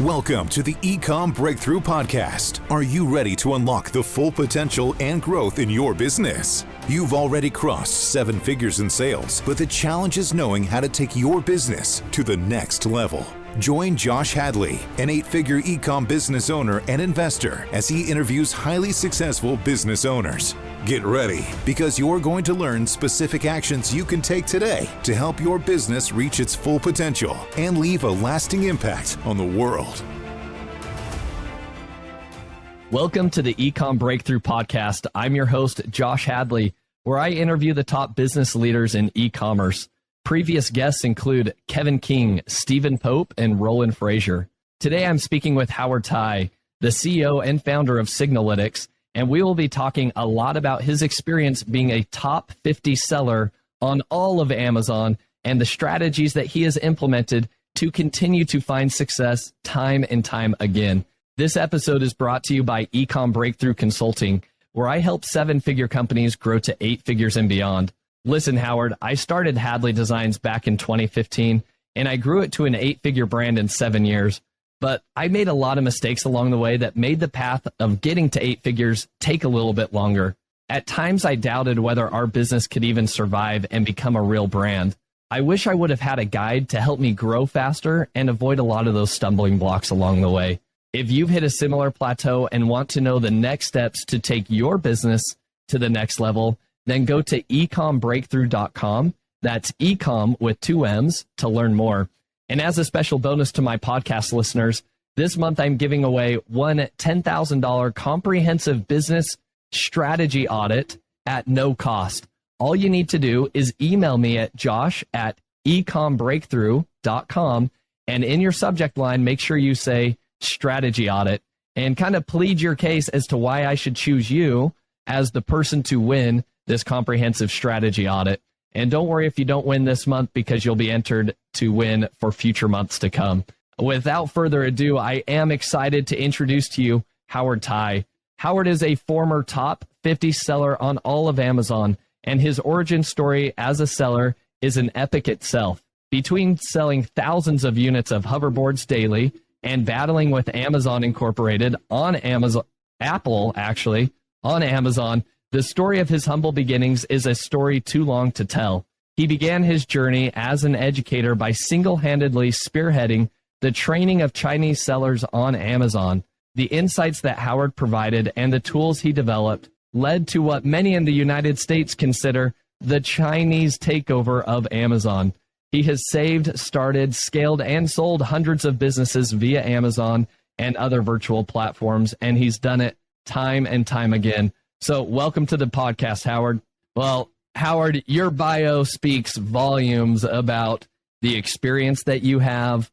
Welcome to the Ecomm Breakthrough Podcast. Are you ready to unlock the full potential and growth in your business? You've already crossed 7 figures in sales, but the challenge is knowing how to take your business to the next level. Join Josh Hadley, an 8-figure Ecomm business owner and investor, as he interviews highly successful business owners. Get ready, because you're going to learn specific actions you can take today to help your business reach its full potential and leave a lasting impact on the world. Welcome to the Ecomm Breakthrough Podcast. I'm your host, Josh Hadley, where I interview the top business leaders in e-commerce. Previous guests include Kevin King, Stephen Pope, and Roland Frazier. Today, I'm speaking with Howard Tai, the CEO and founder of Signalytics, and we will be talking a lot about his experience being a top 50 seller on all of Amazon and the strategies that he has implemented to continue to find success time and time again. This episode is brought to you by Ecomm Breakthrough Consulting, where I help 7-figure companies grow to 8 figures and beyond. Listen, Howard, I started Hadley Designs back in 2015, and I grew it to an 8-figure brand in 7 years. But I made a lot of mistakes along the way that made the path of getting to 8 figures take a little bit longer. At times, I doubted whether our business could even survive and become a real brand. I wish I would have had a guide to help me grow faster and avoid a lot of those stumbling blocks along the way. If you've hit a similar plateau and want to know the next steps to take your business to the next level, then go to ecommbreakthrough.com. That's Ecomm with 2 M's to learn more. And as a special bonus to my podcast listeners, this month I'm giving away one $10,000 comprehensive business strategy audit at no cost. All you need to do is email me at josh@ecommbreakthrough.com, and in your subject line, make sure you say strategy audit and kind of plead your case as to why I should choose you as the person to win this comprehensive strategy audit. And don't worry if you don't win this month, because you'll be entered to win for future months to come. Without further ado, I am excited to introduce to you Howard Tai. Howard is a former top 50 seller on all of Amazon, and his origin story as a seller is an epic itself. Between selling thousands of units of hoverboards daily and battling with Amazon Incorporated on Amazon, Apple actually, on Amazon, the story of his humble beginnings is a story too long to tell. He began his journey as an educator by single-handedly spearheading the training of Chinese sellers on Amazon. The insights that Howard provided and the tools he developed led to what many in the United States consider the Chinese takeover of Amazon. He has saved, started, scaled, and sold hundreds of businesses via Amazon and other virtual platforms, and he's done it time and time again. So welcome to the podcast, Howard. Well, Howard, your bio speaks volumes about the experience that you have.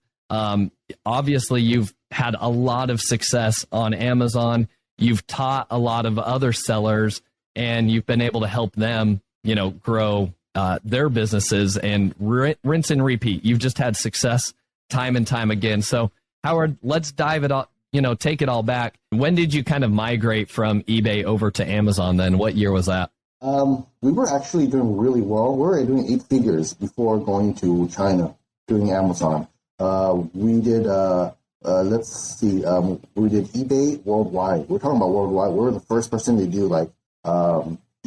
Obviously, you've had a lot of success on Amazon. You've taught a lot of other sellers, and you've been able to help them, grow their businesses and rinse and repeat. You've just had success time and time again. So, Howard, let's dive it all. Take it all back. When did you kind of migrate from eBay over to Amazon then? What year was that? We were actually doing really well. We were doing 8 figures before going to China, doing Amazon. We did, we did eBay worldwide. We're talking about worldwide. We were the first person to do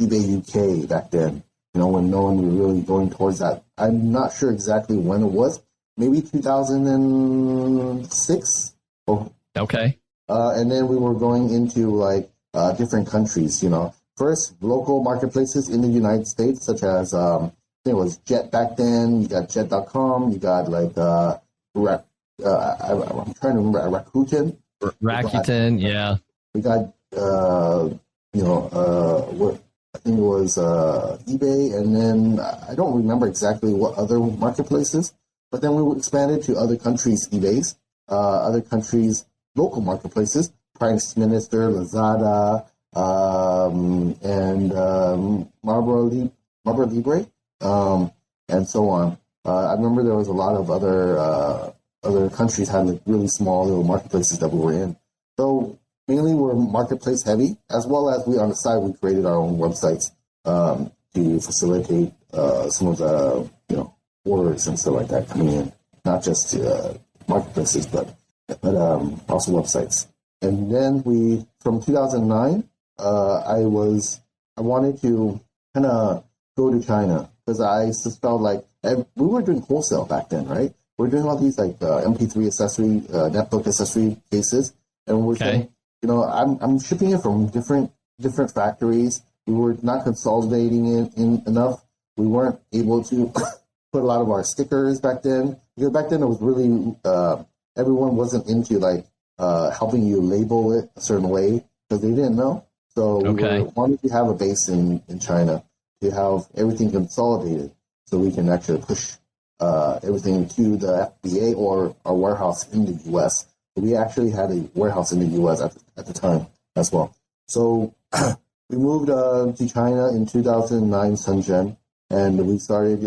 eBay UK back then, when no one was really going towards that. I'm not sure exactly when it was, maybe 2006. Okay. And then we were going into different countries, First, local marketplaces in the United States, such as, I think it was Jet back then. You got Jet.com. You got I'm trying to remember, Rakuten. Rakuten, yeah. We got, what I think it was eBay. And then I don't remember exactly what other marketplaces. But then we expanded to other countries' eBays, other countries' local marketplaces, Prime Minister, Lazada, and Marlboro Libre, and so on. I remember there was a lot of other countries had really small little marketplaces that we were in. So mainly we're marketplace heavy, as well as on the side we created our own websites to facilitate some of the orders and stuff like that coming in, not just marketplaces, but but also websites. And then from 2009, I wanted to kind of go to China because I just felt like we were doing wholesale back then, right? We're doing all these like MP3 accessory, netbook accessory cases, and we're saying, I'm shipping it from different factories. We were not consolidating it enough. We weren't able to put a lot of our stickers back then, because back then it was really everyone wasn't into like helping you label it a certain way because they didn't know. So we wanted to have a base in China to have everything consolidated so we can actually push everything to the FBA or our warehouse in the U.S. We actually had a warehouse in the U.S. at the time as well. So we moved to China in 2009, Shenzhen, and we started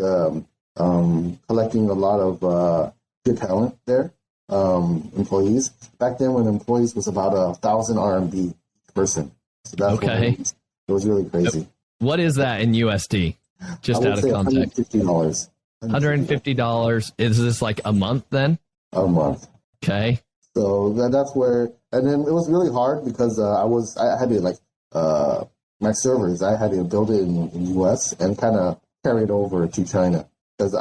collecting a lot of good talent there, employees. Back then, when employees was about 1,000 RMB each person. So that's it was really crazy. What is that in USD? Just out of context. $150. $150. Is this like a month then? A month. Okay. So that's where, and then it was really hard because I had to like my servers. I had to build it in US and kind of carry it over to China because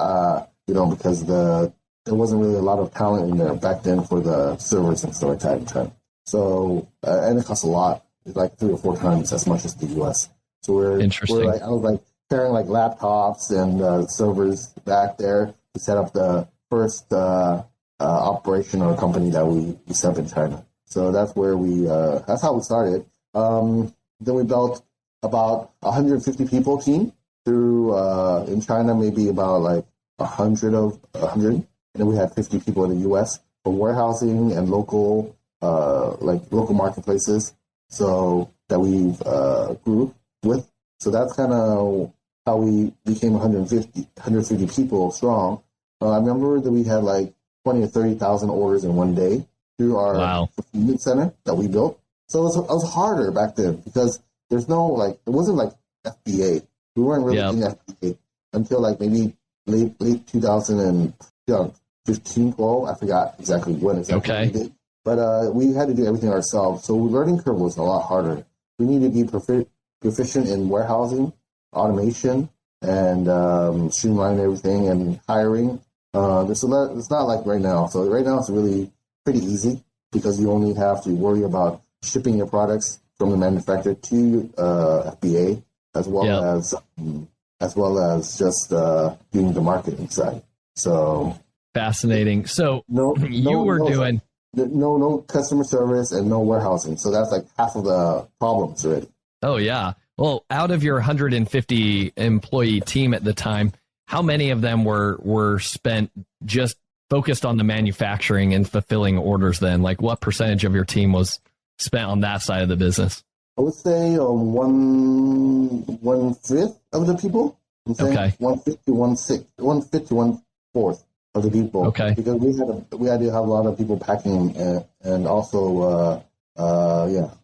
there wasn't really a lot of talent in there back then for the servers and stuff like that in China. So and it costs a lot. It's like 3 or 4 times as much as the US. So we're like, I was like carrying like laptops and servers back there to set up the first operation or company that we set up in China. So that's where that's how we started. Then we built about 150 people team through in China, maybe about like 100. And then we had 50 people in the US for warehousing and local marketplaces. So that we've grew with. So that's kind of how we became 150 people strong. I remember that we had like 20 or 30,000 orders in one day through our fulfillment center that we built. So it was harder back then because there's no like, it wasn't like FBA. We weren't really in FBA until like maybe late 2015, 12. I forgot exactly when exactly we did. But we had to do everything ourselves. So the learning curve was a lot harder. We needed to be proficient in warehousing, automation, and streamline everything and hiring. It's not like right now. So right now it's really pretty easy because you only have to worry about shipping your products from the manufacturer to FBA as well as just doing the marketing side. So fascinating. So no customer service and no warehousing. So that's like half of the problems already. Oh, yeah. Well, out of your 150 employee team at the time, how many of them were spent just focused on the manufacturing and fulfilling orders then? Like what percentage of your team was spent on that side of the business? I would say 1/5 of the people. Okay. 1/5 to 1/4 of the people. Okay. Because we had to have a lot of people packing and also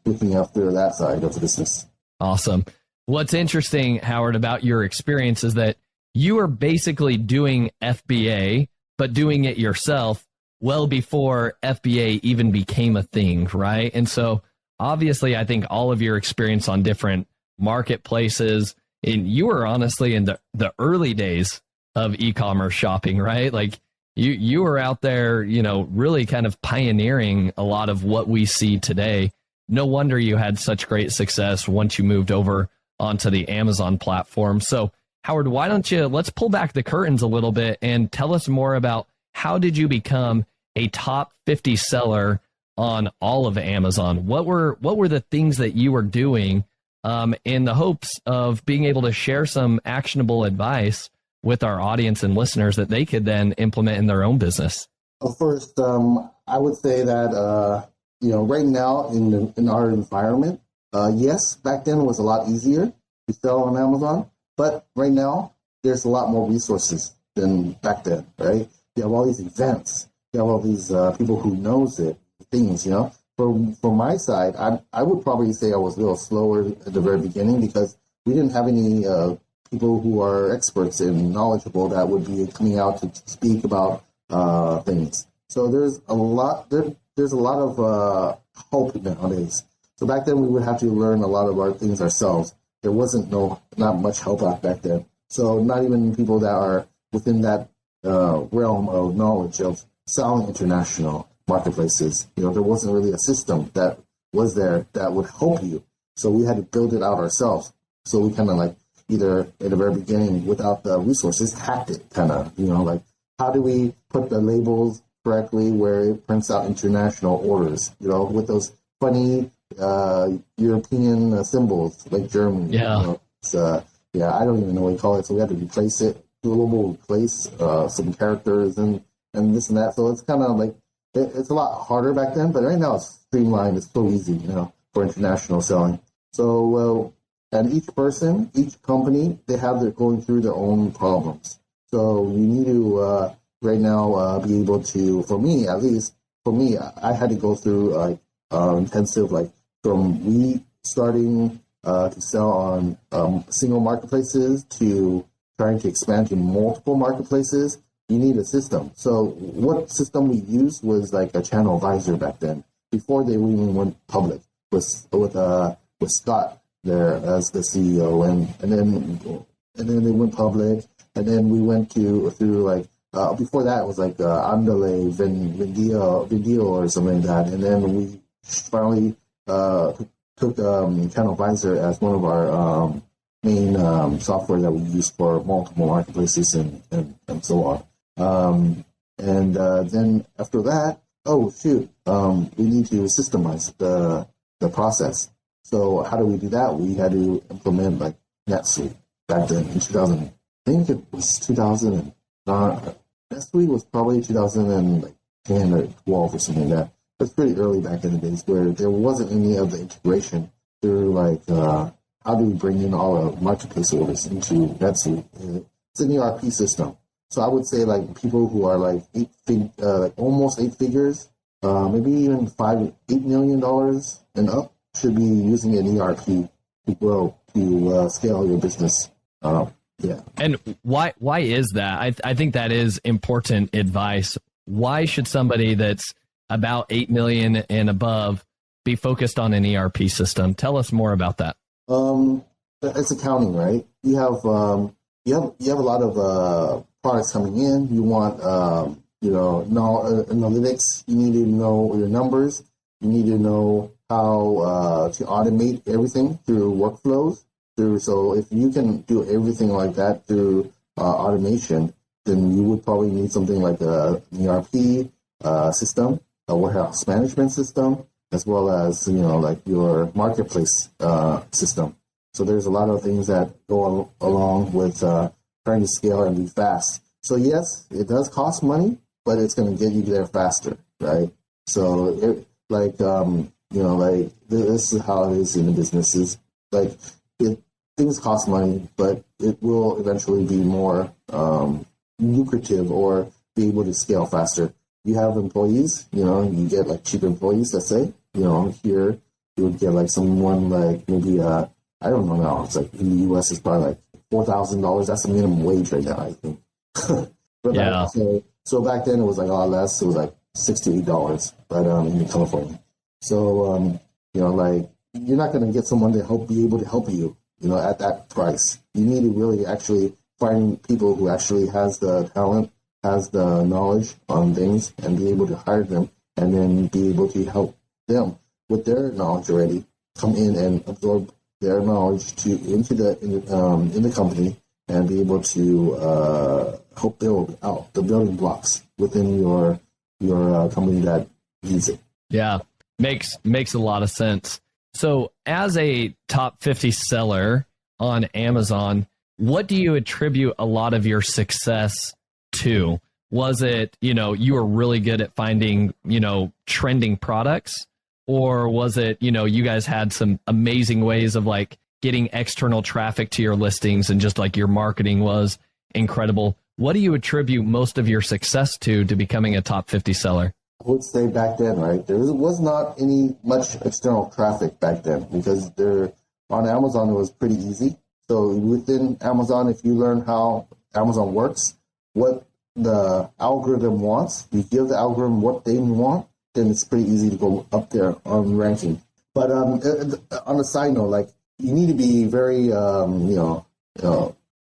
looking after that side of the business. Awesome. What's interesting, Howard, about your experience is that you are basically doing FBA, but doing it yourself well before FBA even became a thing, right? And so obviously, I think all of your experience on different marketplaces, and you were honestly in the early days of e-commerce shopping, right? Like you were out there, really kind of pioneering a lot of what we see today. No wonder you had such great success once you moved over onto the Amazon platform. So Howard, why don't let's pull back the curtains a little bit and tell us more about how did you become a top 50 seller on all of Amazon? What were the things that you were doing in the hopes of being able to share some actionable advice with our audience and listeners that they could then implement in their own business? Well, first, I would say that right now in our environment, yes, back then it was a lot easier to sell on Amazon, but right now there's a lot more resources than back then, right? You have all these events, you have all these people who knows it, things, From my side, I would probably say I was a little slower at the very beginning because we didn't have any people who are experts and knowledgeable that would be coming out to speak about things. So there's a lot. there's a lot of hope nowadays. So back then we would have to learn a lot of our things ourselves. There wasn't not much help back then. So not even people that are within that realm of knowledge of selling international marketplaces. There wasn't really a system that was there that would help you. So we had to build it out ourselves. So we kind of like either at the very beginning without the resources, hacked it kind of, like how do we put the labels correctly where it prints out international orders, with those funny European symbols like Germany. Yeah. I don't even know what you call it. So we had to replace it, global replace some characters and this and that. So it's kind of like, it's a lot harder back then, but right now it's streamlined. It's so easy, for international selling. So, and each person, each company, they're going through their own problems. So you need to right now be able to, for me at least, I had to go through intensive, from we starting to sell on single marketplaces to trying to expand to multiple marketplaces. You need a system. So what system we used was like a channel advisor back then, before they even went public, with Scott there as the CEO, and then they went public, and then we went through before that it was like Andale, Vendio or something like that, and then we finally took Channel Advisor as one of our main software that we use for multiple marketplaces and so on. Then after that, we need to systemize the process. So how do we do that? We had to implement like NetSuite back then in 2000. I think it was 2000. NetSuite was probably 2010 or 12 or something like that. It was pretty early back in the days where there wasn't any of the integration through how do we bring in all our marketplace orders into NetSuite? It's an ERP system. So I would say like people who are like almost 8 figures, maybe even $8 million and up should be using an ERP to grow, to scale your business. And why is that? I think that is important advice. Why should somebody that's about 8 million and above be focused on an ERP system? Tell us more about that. It's accounting, right? You have a lot of products coming in. You want analytics. You need to know your numbers. You need to know how to automate everything through workflows. So if you can do everything like that through automation, then you would probably need something like an ERP system, a warehouse management system, as well as like your marketplace system. So there's a lot of things that go along with trying to scale and be fast. So yes, it does cost money, but it's going to get you there faster, right? So this is how it is in the businesses. Things cost money, but it will eventually be more lucrative or be able to scale faster. You have employees, you get like cheap employees, let's say, here you would get like someone like maybe, I don't know now, it's like in the US it's probably like $4,000. That's the minimum wage right now, I think. So back then it was like a lot less. It was like $6 to $8, but in California. So, you're not going to get someone to be able to help you, at that price. You need to really actually find people who actually has the talent, has the knowledge on things, and be able to hire them, and then be able to help them with their knowledge already, come in and absorb their knowledge in the company, and be able to help build out the building blocks within your company that needs it. Yeah, makes a lot of sense. So as a top 50 seller on Amazon, what do you attribute a lot of your success to? Was it, you were really good at finding, trending products? Or was it, you guys had some amazing ways of like getting external traffic to your listings and just like your marketing was incredible? What do you attribute most of your success to becoming a top 50 seller? I would say back then, right, there was not much external traffic back then because on Amazon it was pretty easy. So within Amazon, if you learn how Amazon works, what the algorithm wants, you give the algorithm what they want, then it's pretty easy to go up there on ranking. But on a side note, like you need to be very,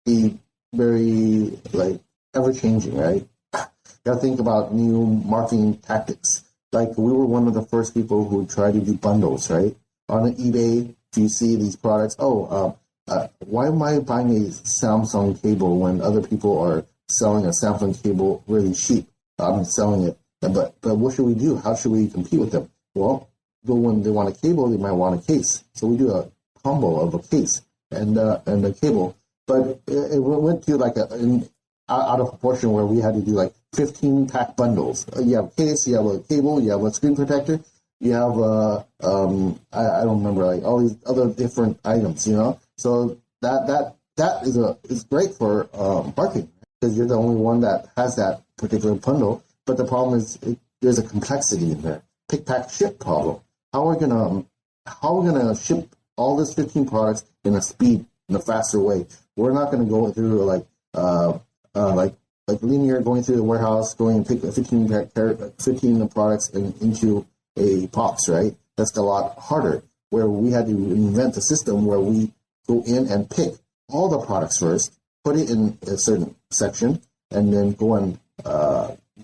be very like ever changing, right? You got to think about new marketing tactics. Like we were one of the first people who tried to do bundles, right? On eBay, you see these products. Why am I buying a Samsung cable when other people are selling a Samsung cable really cheap? I'm selling it, but what should we do? How should we compete with them? Well, when they want a cable, they might want a case. So we do a combo of a case and a cable. But it went to like out of proportion where we had to do like 15-pack bundles. You have a case, you have a cable, you have a screen protector, you have I don't remember, like all these other different items, you know. So that is great for marketing because you're the only one that has that particular bundle. But the problem is there's a complexity in there. Pick, pack, ship problem. How are we gonna ship all this 15 products in a faster way? We're not gonna go through like linear going through the warehouse, going and pick 15 products into a box, right? That's a lot harder. Where we had to invent a system where we go in and pick all the products first, put it in a certain section, and then go and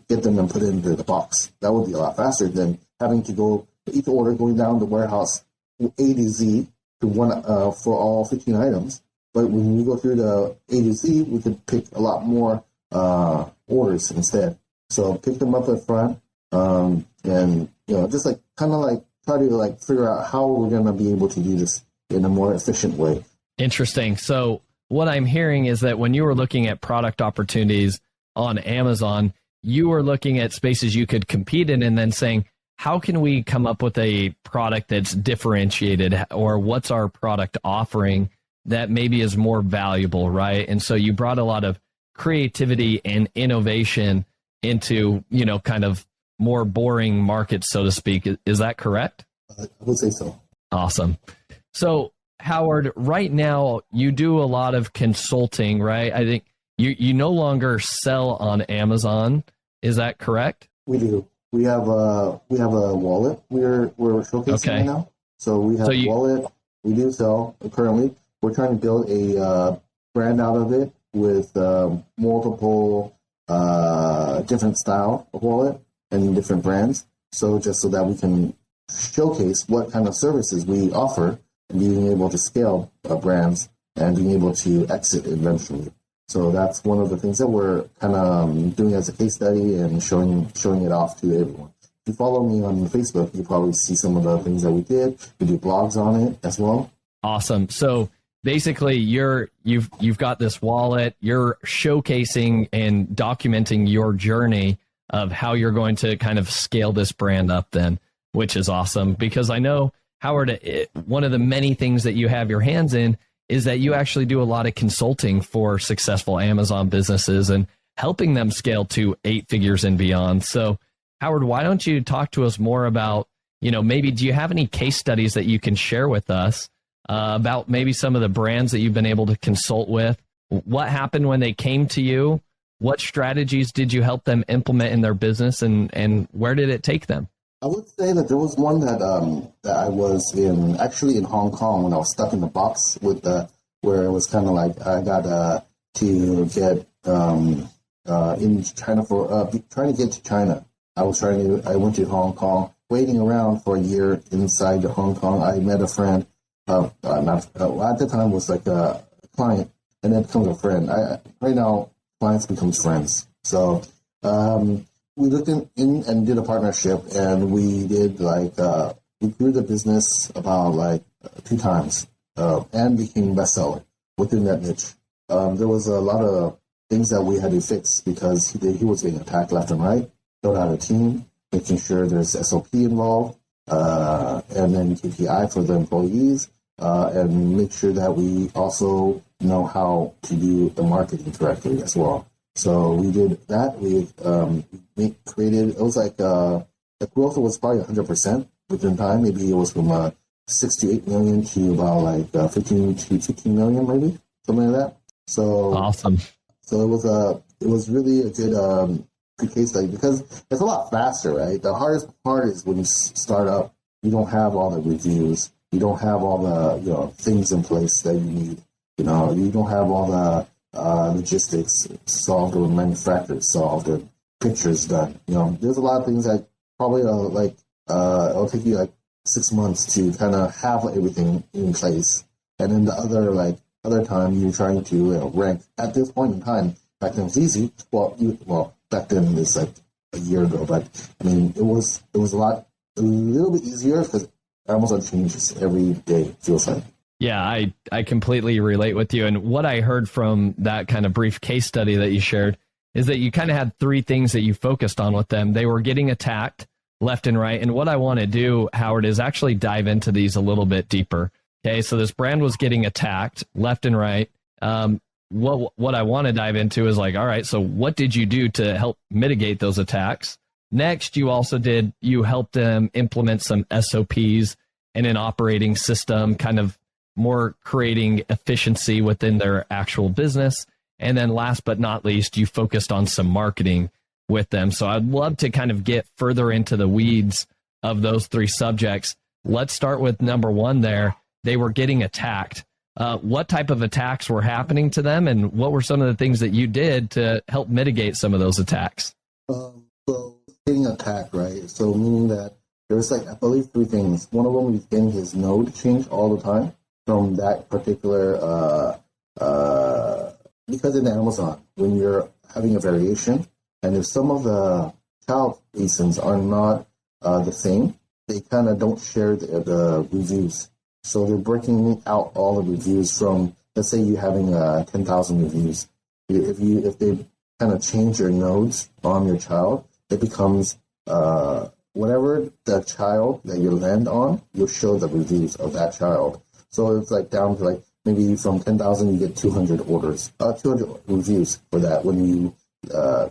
get them and put it into the box. That would be a lot faster than having to go each order going down the warehouse A to Z to one for all 15 items. But when we go through the A to Z, we could pick a lot more orders instead. So pick them up at front, and just like kind of like try to like figure out how we're going to be able to do this in a more efficient way. Interesting. So what I'm hearing is that when you were looking at product opportunities on Amazon, you were looking at spaces you could compete in and then saying, how can we come up with a product that's differentiated, or what's our product offering that maybe is more valuable, right? And so you brought a lot of creativity and innovation into, kind of more boring markets, so to speak. Is that correct? I would say so. Awesome. So Howard, right now you do a lot of consulting, right? I think you no longer sell on Amazon. Is that correct? We do. We have a wallet we're showcasing right now. So we have a wallet. We do sell currently. We're trying to build a brand out of it with multiple different style of wallet and different brands. So just so that we can showcase what kind of services we offer and being able to scale brands and being able to exit eventually. So that's one of the things that we're kind of doing as a case study and showing it off to everyone. If you follow me on Facebook, you probably see some of the things that we did. We do blogs on it as well. Awesome. So basically, you've got this wallet. You're showcasing and documenting your journey of how you're going to kind of scale this brand up then, which is awesome. Because I know, Howard, one of the many things that you have your hands in is that you actually do a lot of consulting for successful Amazon businesses and helping them scale to 8 figures and beyond. So, Howard, why don't you talk to us more about, maybe do you have any case studies that you can share with us about maybe some of the brands that you've been able to consult with? What happened when they came to you? What strategies did you help them implement in their business, and where did it take them? I would say that there was one that I was in Hong Kong when I was stuck in the box with where it was kind of like I got to get in China for trying to get to China. I went to Hong Kong, waiting around for a year inside Hong Kong. I met a friend. At the time was like a client, and then becomes a friend. Right now, clients becomes friends. So we looked in and did a partnership, and we did we grew the business about 2 times and became bestseller within that niche. There was a lot of things that we had to fix because he was getting attacked left and right. Build out a team, making sure there's SOP involved, and then KPI for the employees, and make sure that we also know how to do the marketing correctly as well. So we did that. We created. It was like the growth was probably 100% within time. Maybe it was from 6 to 8 million to about 15 to 15 million, maybe something like that. So awesome. So it was really a good case study because it's a lot faster, right? The hardest part is when you start up, you don't have all the reviews, you don't have all the things in place that you need. You don't have all the logistics solved or manufactured solved or pictures done. There's a lot of things that probably it'll take you like 6 months to kind of have everything in place, and then the other time you're trying to rank. At this point in time, back then it was easy. Back then it's like a year ago, but I mean it was a little bit easier because Amazon changes every day. It feels like. Yeah, I completely relate with you. And what I heard from that kind of brief case study that you shared is that you kind of had three things that you focused on with them. They were getting attacked left and right. And what I want to do, Howard, is actually dive into these a little bit deeper. Okay, so this brand was getting attacked left and right. What I want to dive into is all right, so what did you do to help mitigate those attacks? Next, you helped them implement some SOPs and an operating system, kind of more creating efficiency within their actual business. And then last but not least, you focused on some marketing with them. So I'd love to kind of get further into the weeds of those three subjects. Let's start with number one there. They were getting attacked. What type of attacks were happening to them, and what were some of the things that you did to help mitigate some of those attacks? So getting attacked, right? So meaning that there's I believe three things. One of them is getting his node changed all the time from that particular, because in Amazon, when you're having a variation, and if some of the child ASINs are not the same, they kind of don't share the reviews. So they're breaking out all the reviews from, let's say you're having 10,000 reviews. If they kind of change your nodes on your child, it becomes whatever the child that you land on, you'll show the reviews of that child. So it's down to maybe from 10,000 you get 200 orders, 200 reviews for that when you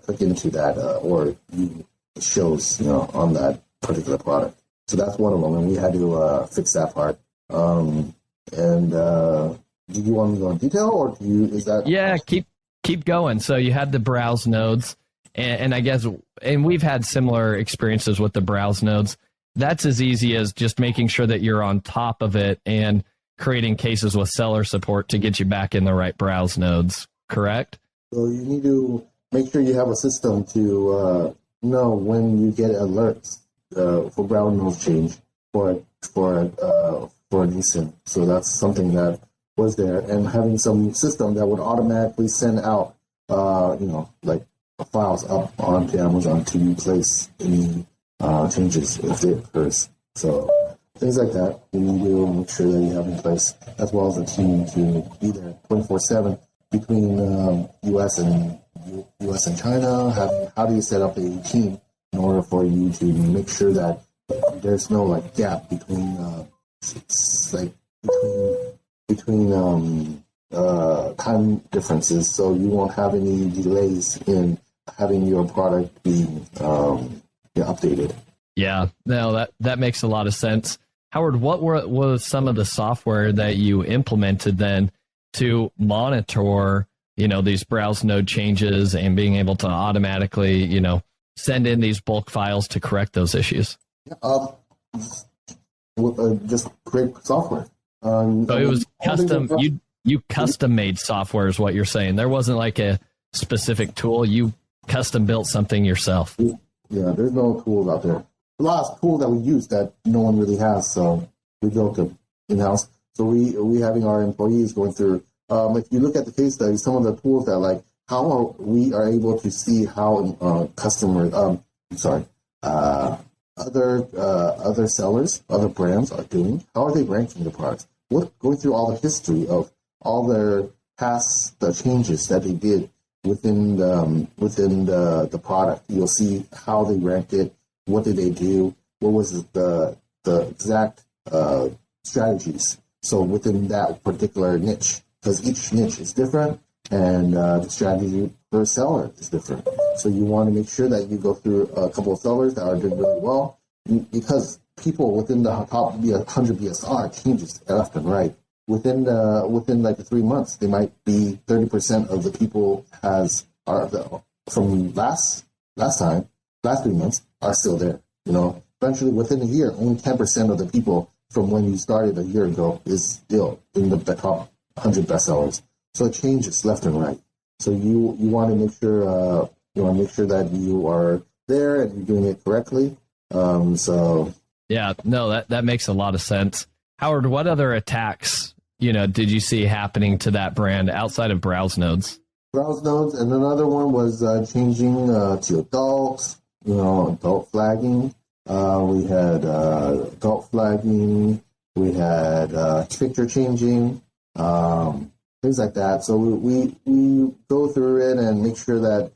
click into that or it shows on that particular product. So that's one of them, and we had to fix that part. Do you want me to go in detail, or is that? Yeah, keep going. So you had the browse nodes, and I guess, and we've had similar experiences with the browse nodes. That's as easy as just making sure that you're on top of it and creating cases with seller support to get you back in the right browse nodes, correct? So you need to make sure you have a system to know when you get alerts for browse nodes change for an eSIM. So that's something that was there, and having some system that would automatically send out, files up onto Amazon to place any changes if it occurs. So things like that, you need to make sure that you have in place, as well as a team to be there 24/7 between U.S. and China. How do you set up a team in order for you to make sure that there's no gap between time differences, so you won't have any delays in having your product being updated. Yeah, no, that makes a lot of sense. Howard, what was some of the software that you implemented then to monitor, these browse node changes and being able to automatically, send in these bulk files to correct those issues? Just great software. So it was custom. You custom made software is what you're saying. There wasn't a specific tool. You custom built something yourself. Yeah, there's no tools out there. A lot of tools that we use that no one really has, so we built it in-house. So we having our employees going through. If you look at the case study, some of the tools that how we are able to see how other sellers, other brands are doing. How are they ranking the products? Going through all the history of all their past changes that they did within the product. You'll see how they ranked it. What did they do? What was the exact strategies? So within that particular niche, because each niche is different, and the strategy per seller is different. So you want to make sure that you go through a couple of sellers that are doing really well, because people within the top 100 BSR changes left and right. Within the 3 months, they might be 30% of the people from last last 3 months are still there. Eventually within a year, only 10% of the people from when you started a year ago is still in the top 100 bestsellers. So it changes left and right. So you want to make sure that you are there and you're doing it correctly. Yeah, no, that makes a lot of sense. Howard, what other attacks did you see happening to that brand outside of browse nodes? Browse nodes, and another one was changing to adults. Adult flagging. We had adult flagging. We had picture changing, things like that. So we go through it and make sure that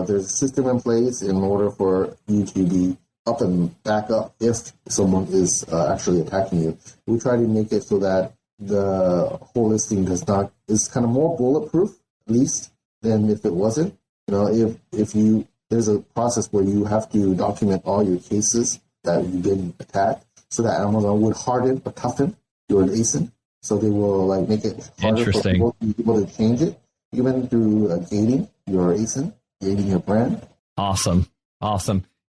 there's a system in place in order for you to be up and back up if someone is actually attacking you. We try to make it so that the whole listing is kind of more bulletproof, at least, than if it wasn't. There's a process where you have to document all your cases that you've been attacked, so that Amazon would harden or toughen your ASIN, so they will make it harder for people to be able to change it, even through gating your ASIN, gating your brand. Awesome.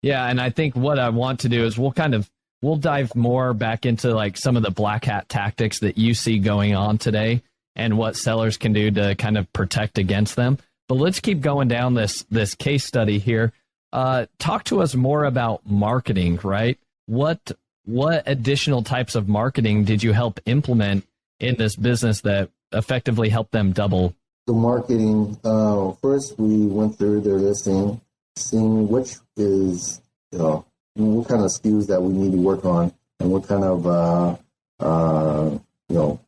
Yeah, and I think what I want to do is we'll dive more back into some of the black hat tactics that you see going on today and what sellers can do to kind of protect against them. But let's keep going down this case study here. Talk to us more about marketing, right? What additional types of marketing did you help implement in this business that effectively helped them double? The marketing, first we went through their listing, seeing which is, what kind of SKUs that we need to work on, and what kind of,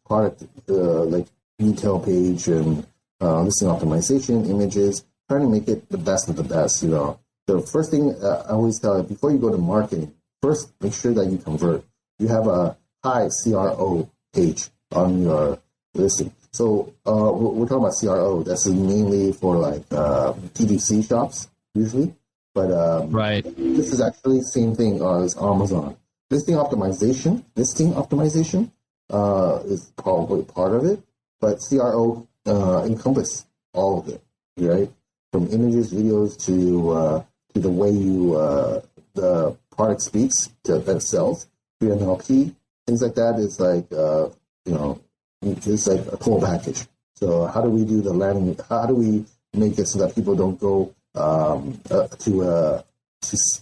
product, like detail page and listing optimization, images, trying to make it the best of the best. The first thing I always tell you, before you go to marketing, first make sure that you convert. You have a high CRO page on your listing. So we're talking about CRO. That's mainly for PDC shops usually. But right. This is actually the same thing as Amazon. Listing optimization is probably part of it, but CRO encompass all of it, right? From images, videos to the way the product speaks that it sells, through NLP, things like that is it's like a whole package. So how do we do the landing? How do we make it so that people don't go to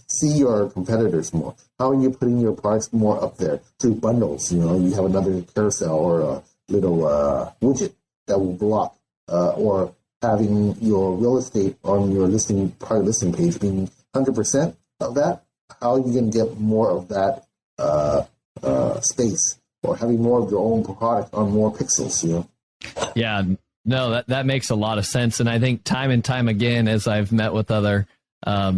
see your competitors more? How are you putting your products more up there through bundles? You have another carousel or a little widget that will block, or having your real estate on your private listing page being 100% of that. How are you going to get more of that space, or having more of your own product on more pixels? Yeah, no, that makes a lot of sense. And I think time and time again, as I've met with other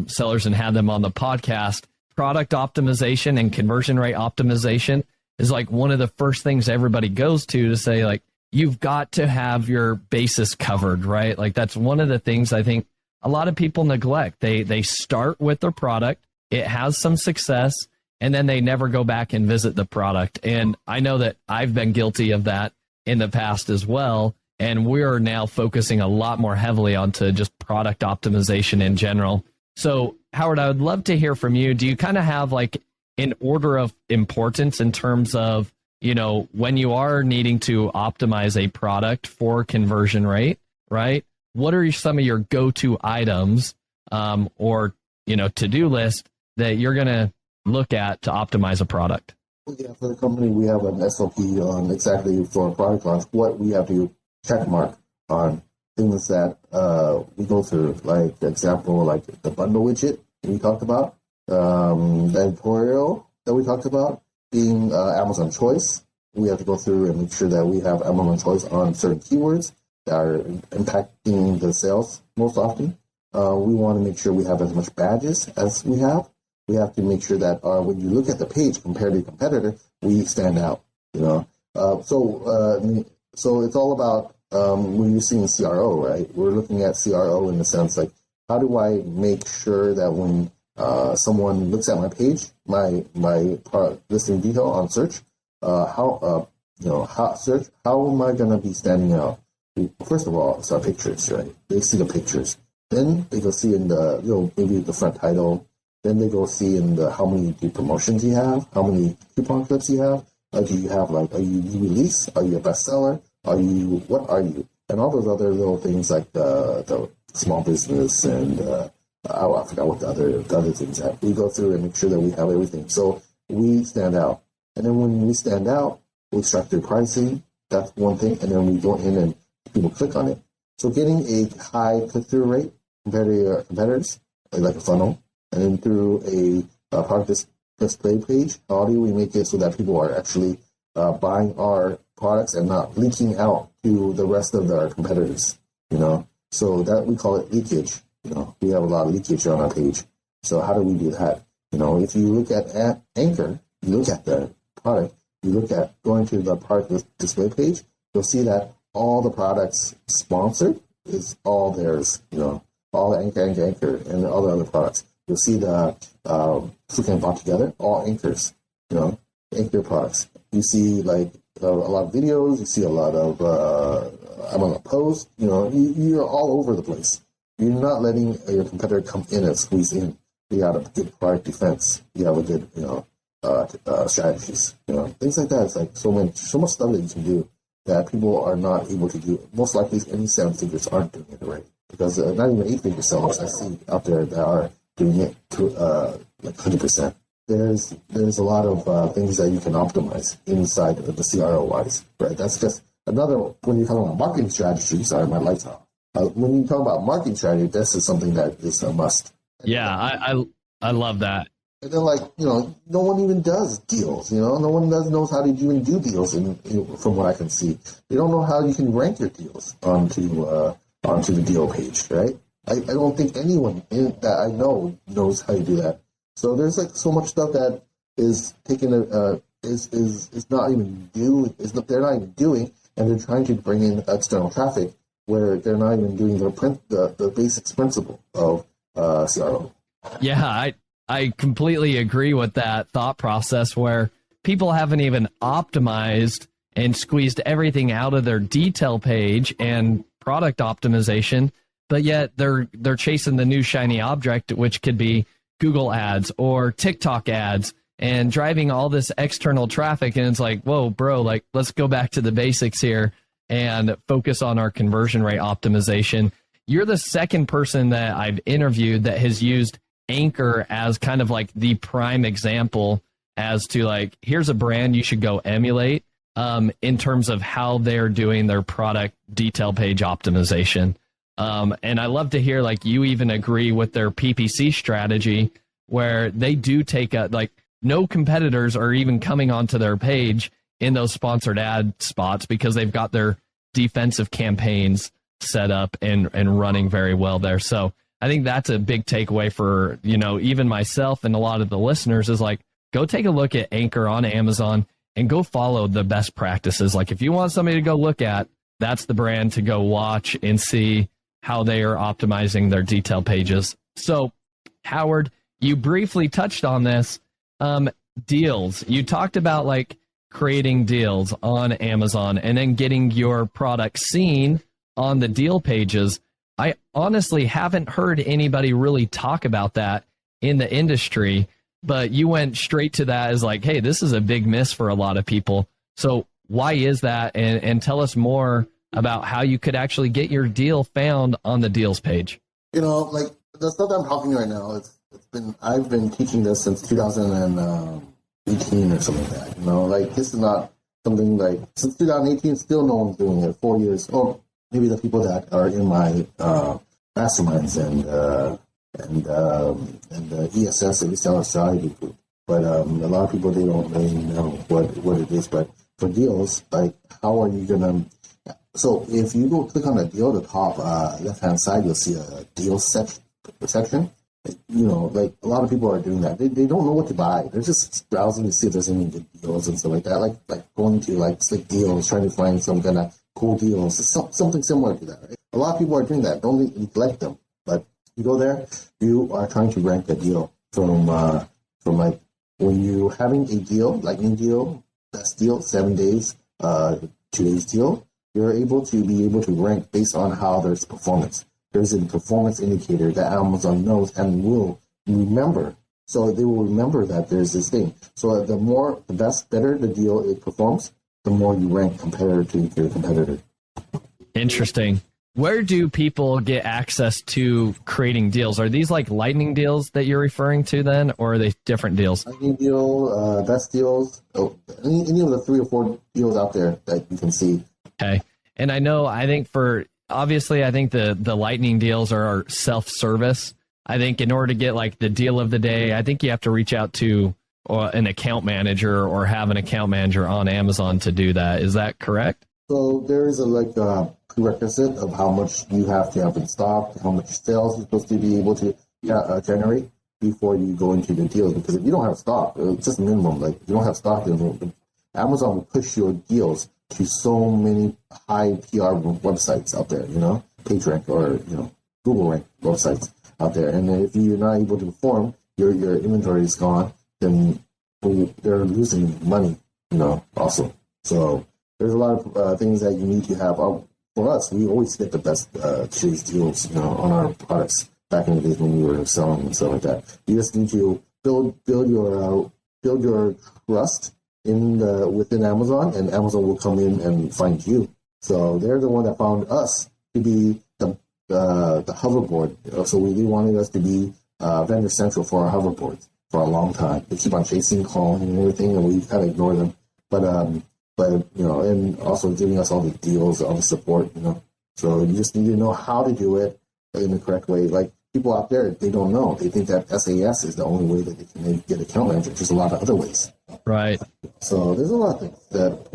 sellers and had them on the podcast, product optimization and conversion rate optimization is one of the first things everybody goes to say, you've got to have your bases covered, right? That's one of the things I think a lot of people neglect. They start with their product, it has some success, and then they never go back and visit the product. And I know that I've been guilty of that in the past as well. And we're now focusing a lot more heavily onto just product optimization in general. So Howard, I would love to hear from you. Do you kind of have an order of importance in terms of, when you are needing to optimize a product for conversion rate, right? What are some of your go-to items or to-do list that you're going to look at to optimize a product? Yeah, for the company, we have an SOP on exactly for a product launch, what we have to check mark on things that we go through, example, the bundle widget we talked about, the editorial that we talked about, being Amazon choice. We have to go through and make sure that we have Amazon choice on certain keywords that are impacting the sales most often. We want to make sure we have as much badges as we have. We have to make sure that when you look at the page compared to your competitor, we stand out. So it's all about when you're seeing CRO, right? We're looking at CRO in the sense how do I make sure that when someone looks at my page, my product listing detail on search, how am I going to be standing out? First of all, it's our pictures, right? They see the pictures. Then they go see in the, maybe the front title. Then they go see in the how many promotions you have, how many coupon clips you have. Do you have are you new release? Are you a bestseller? What are you? And all those other little things like the small business and I forgot what the other things are. We go through and make sure that we have everything. So we stand out. And then when we stand out, we structure pricing. That's one thing. And then we go in and people click on it. So getting a high click-through rate compared to your competitors, like a funnel, and then through a product display page, how do we make it so that people are actually buying our products and not leaking out to the rest of our competitors, So that we call it leakage. We have a lot of leakage on our page. So how do we do that? If you look at Anchor, you look at the product, you look at going to the product display page, you'll see that all the products sponsored is all theirs, all the Anchor, and all the other products. You'll see the click and bought together, all anchors, anchor products. You see a lot of videos, you see a lot of I'm on a post, you're all over the place. You're not letting your competitor come in and squeeze in. You got a good product defense. You have a good, strategies, things like that. It's like so much stuff that you can do that people are not able to do. Most likely, any 7 figures aren't doing it already because not even 8-figure sellers I see out there that are doing it to 100%. There's a lot of things that you can optimize inside of the CRO wise, right? That's just another, when you're talking about marketing strategy, sorry, my light's off. When you talk about marketing strategy, this is something that is a must. Yeah, I love that. And then no one even does deals, no one knows how to even do deals from what I can see. They don't know how you can rank your deals onto the deal page, right? I don't think anyone that I know knows how to do that. So there's so much stuff that is taking is not even they're not even doing, and they're trying to bring in external traffic where they're not even doing the basics principle of CRO. Yeah, I completely agree with that thought process where people haven't even optimized and squeezed everything out of their detail page and product optimization, but yet they're chasing the new shiny object, which could be Google ads or TikTok ads and driving all this external traffic. And it's like, whoa, bro, let's go back to the basics here and focus on our conversion rate optimization. You're the second person that I've interviewed that has used Anchor as kind of the prime example as to here's a brand you should go emulate in terms of how they're doing their product detail page optimization. And I love to hear you even agree with their PPC strategy where they do take no competitors are even coming onto their page in those sponsored ad spots because they've got their defensive campaigns set up and running very well there. So I think that's a big takeaway for, even myself and a lot of the listeners is go take a look at Anchor on Amazon and go follow the best practices. If you want somebody to go look at, that's the brand to go watch and see how they are optimizing their detail pages. So Howard, you briefly touched on this, deals. You talked about creating deals on Amazon and then getting your product seen on the deal pages. I honestly haven't heard anybody really talk about that in the industry, but you went straight to that as hey, this is a big miss for a lot of people. So why is that? And tell us more about how you could actually get your deal found on the deals page. The stuff that I'm talking right now, I've been teaching this since 2018 or something like that. This is not something since 2018, still no one's doing it. 4 years. Oh, maybe the people that are in my masterminds and the ESS, the Reseller Strategy Group. But a lot of people, they don't really know what it is. But for deals, how are you going to... So if you go click on a deal, the top left-hand side, you'll see a deal section. A lot of people are doing that. They don't know what to buy. They're just browsing to see if there's any good deals and stuff like that. Like going to Slick Deals, trying to find some kind of cool deals. It's something similar to that, right? A lot of people are doing that. Don't neglect them. But you go there, you are trying to rank a deal from when you're having a deal, lightning deal, best deal, 7 days, 2 days deal. You're able to rank based on how there's performance. there's a performance indicator that Amazon knows and will remember. So they will remember that there's this thing. So better the deal it performs, the more you rank compared to your competitor. Interesting. Where do people get access to creating deals? Are these like lightning deals that you're referring to then, or are they different deals? Lightning deal, best deals, any of the 3 or 4 deals out there that you can see. Okay. And I think the lightning deals are self-service. I think in order to get like the deal of the day, I think you have to reach out to an account manager or have an account manager on Amazon to do that. Is that correct? So there is a prerequisite of how much you have to have in stock, how much sales you're supposed to be able to generate before you go into the deal. Because if you don't have stock, it's just minimum. Like if you don't have stock, then Amazon will push your deals to so many high PR websites out there, PageRank or Google rank websites out there. And if you're not able to perform, your inventory is gone, then they're losing money, also. So there's a lot of things that you need to have. For us, we always get the best Chili's deals, on our products back in the days when we were selling and stuff like that. You just need to build your trust within Amazon, and Amazon will come in and find you. So they're the one that found us to be the hoverboard. So they wanted us to be vendor central for our hoverboards for a long time. They keep on chasing, calling, and everything, and we kind of ignore them. But and also giving us all the deals, all the support, So you just need to know how to do it in the correct way. Like people out there, they don't know. They think that SAS is the only way that they can get account managers. There's a lot of other ways. Right. So there's a lot of things that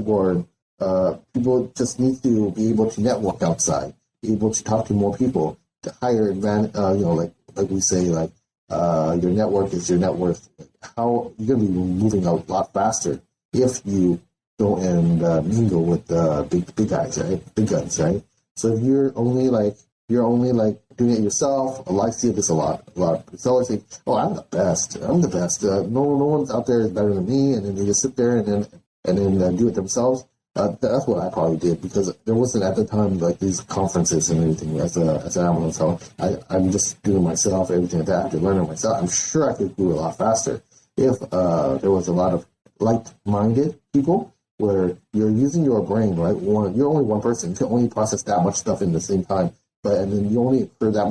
people just need to be able to network outside, be able to talk to more people, to hire like we say, your network is your net worth. How you're going to be moving a lot faster if you go and mingle with the big guys, right? Big guns, right? So if you're only doing it yourself, I see this a lot. Sellers think, "Oh, I'm the best. No one's out there is better than me," and then they just sit there and then do it themselves. That's what I probably did, because there wasn't at the time like these conferences and everything as an Amazon seller. I'm just doing myself, everything like that. I have to learn it myself. I'm sure I could do it a lot faster if there was a lot of like-minded people where you're using your brain, right? You're only one person. You can only process that much stuff in the same time, and then you only incur that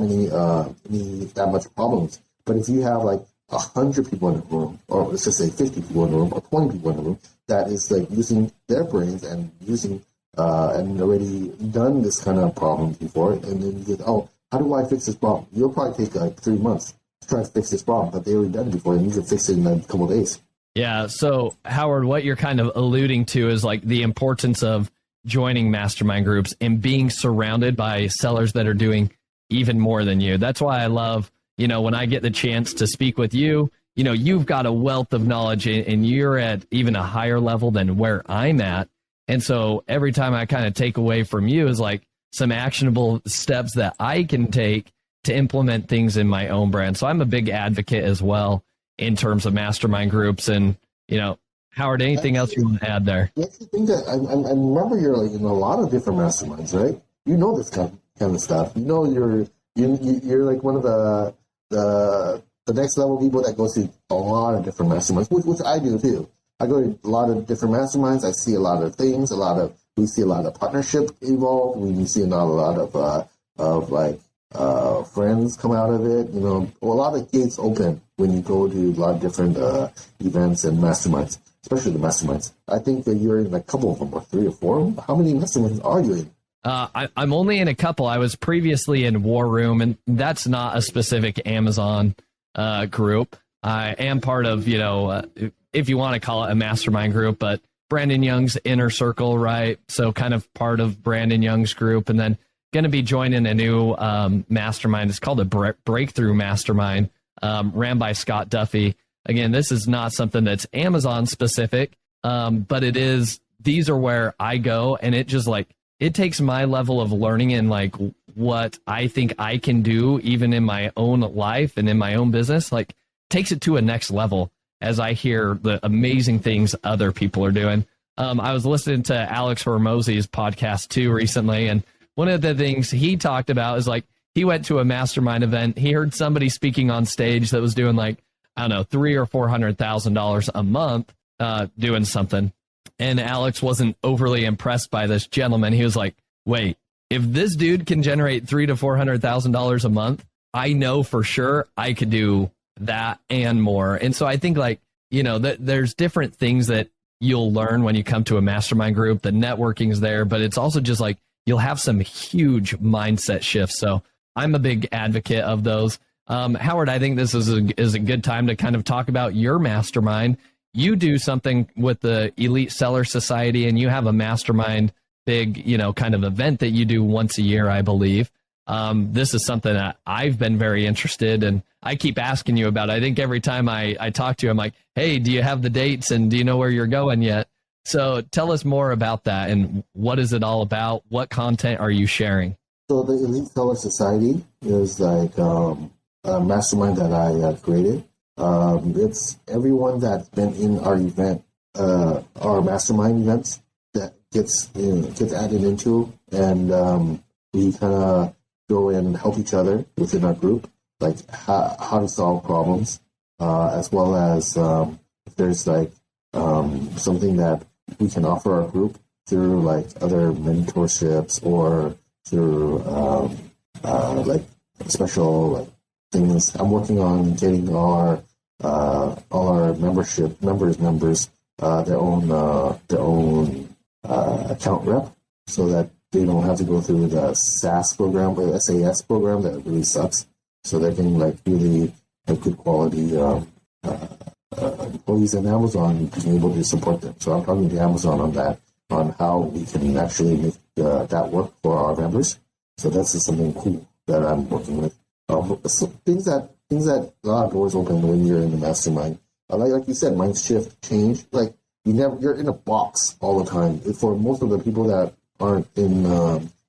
much problems. But if you have 100 people in the room, or let's just say 50 people in the room, or 20 people in the room, that is using their brains and using and already done this kind of problem before, and then you get, how do I fix this problem? You'll probably take 3 months to try to fix this problem, but they already done it before, and you can fix it in a couple of days. Yeah. So Howard, what you're kind of alluding to is the importance of joining mastermind groups and being surrounded by sellers that are doing even more than you. That's why I love, when I get the chance to speak with you, you've got a wealth of knowledge and you're at even a higher level than where I'm at. And so every time I kind of take away from you is some actionable steps that I can take to implement things in my own brand. So I'm a big advocate as well in terms of mastermind groups. And, Howard, anything else you want to add there? That's the thing that I remember you're in a lot of different masterminds, right? You know this kind of stuff. You're one of the next level people that goes to a lot of different masterminds, which I do too. I go to a lot of different masterminds. I see a lot of things. We see a lot of partnership involved. We see not a lot of friends come out of it. A lot of gates open when you go to a lot of different events and masterminds, especially the masterminds. I think that you're in a couple of them, or 3 or 4. How many masterminds are you in? I'm only in a couple. I was previously in War Room, and that's not a specific Amazon group. I am part of, if you want to call it a mastermind group, but Brandon Young's Inner Circle, right? So kind of part of Brandon Young's group, and then going to be joining a new mastermind. It's called a Breakthrough Mastermind, ran by Scott Duffy. Again, this is not something that's Amazon specific, but it is. These are where I go, and it just it takes my level of learning and what I think I can do even in my own life and in my own business, takes it to a next level as I hear the amazing things other people are doing. I was listening to Alex Hormozzi's podcast too recently, and one of the things he talked about is he went to a mastermind event. He heard somebody speaking on stage that was doing like, I don't know, $300,000 or $400,000 a month doing something. And Alex wasn't overly impressed by this gentleman. He was like, wait, if this dude can generate $300,000 to $400,000 a month, I know for sure I could do that and more. And so I think like, you know, there's different things that you'll learn when you come to a mastermind group. The networking is there, but it's also just like you'll have some huge mindset shifts. So I'm a big advocate of those. Howard, I think this is a good time to kind of talk about your mastermind. You do something with the Elite Seller Society, and you have a mastermind big, you know, kind of event that you do once a year, I believe. This is something that I've been very interested in. I keep asking you about. I think every time I talk to you, I'm like, hey, do you have the dates and do you know where you're going yet? So tell us more about that and what is it all about? What content are you sharing? So the Elite Seller Society is like a mastermind that I created. It's everyone that's been in our event, our mastermind events that gets added into, and we kind of go and help each other within our group, like how to solve problems, as well as if there's like something that we can offer our group through like other mentorships or through like special like things. I'm working on getting all our members their own account rep, so that they don't have to go through the SAS program or SAS program that really sucks. So they're getting like really good quality employees, and Amazon being able to support them. So I'm talking to Amazon on that, on how we can actually make that work for our members. So that's just something cool that I'm working with. So things that a lot of doors open when you're in the mastermind. Like you said, mind shift, change. Like you're in a box all the time. For most of the people that aren't in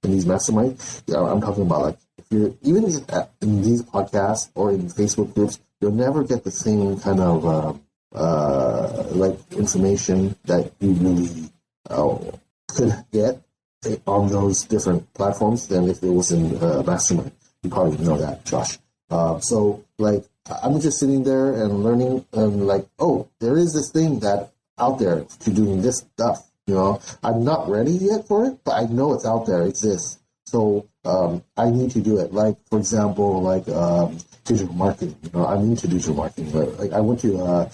these masterminds, I'm talking about like if you're even in these podcasts or in Facebook groups, you'll never get the same kind of like information that you really could get on those different platforms than if it was in mastermind. You probably know that, Josh. So like I'm just sitting there and learning and like, oh, there is this thing that out there to doing this stuff. You know, I'm not ready yet for it, but I know it's out there. It exists. So I need to do it. Like, for example, like digital marketing. You know, I'm into digital marketing. But like I went to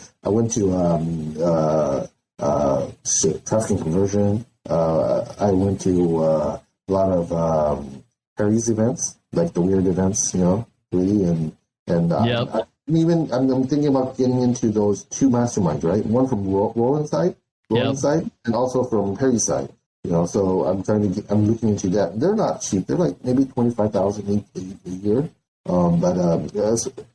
traffic and conversion. I went to a lot of Harry's events, like the weird events. You know, really, and Yep. I'm thinking about getting into those two masterminds, right? One from Roland's side, and also from Perry's side. You know, so I'm looking into that. They're not cheap. They're like maybe $25,000 a year. But